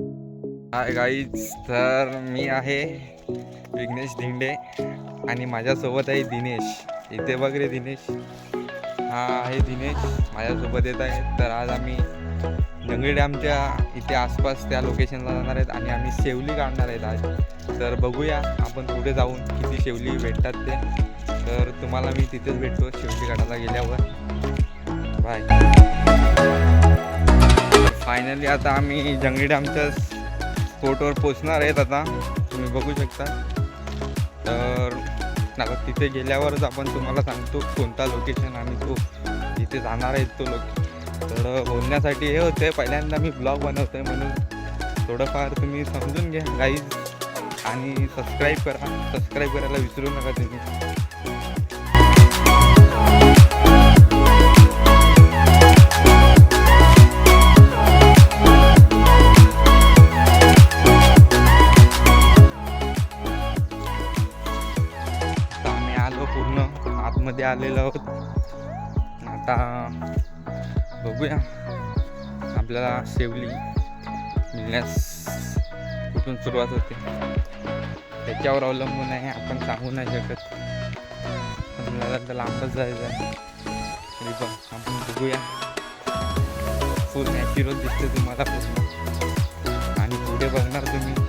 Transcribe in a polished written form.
Hi guys, तर मी आहे विघ्नेश धिंडे आणि माझ्यासोबत आहे दिनेश. इथे बघ रे दिनेश, हा आहे दिनेश माझ्यासोबत येत आहे. तर आज आम्ही जंगली डॅमच्या इथे आसपास त्या लोकेशनला जाणार आहेत आणि आम्ही शेवली काढणार आहेत आज. तर बघूया आपण पुढे जाऊन किती शेवली भेटतात ते. तर तुम्हाला मी तिथेच भेटतो शेवली काढायला गेल्यावर. बाय. फायनली आता आम्ही जंगली डॅमच्या स्पॉटवर पोचणार आहेत. आता तुम्ही बघू शकता. तर आता तिथे गेल्यावरच आपण तुम्हाला सांगतो कोणता लोकेशन आणि तो तिथे जाणार आहे तो थोडं बोलण्यासाठी हे होते. पहिल्यांदा मी ब्लॉग बनवतो आहे म्हणून थोडंफार तुम्ही समजून घ्या गाईज. आणि सबस्क्राईब करायला विसरू नका तुम्ही. पूर्ण आतमध्ये आलेलो आहोत. आता बघूया आपल्याला शेवली मिळण्यास कुठून सुरुवात होते त्याच्यावर अवलंबून आहे. आपण सांगू नाही शकत. आपल्याला तर लांबच जायचं आहे. तरी पण आपण बघूया. फुल नॅचरल दिसते तुम्हाला पूर्ण आणि पुढे बघणार तुम्ही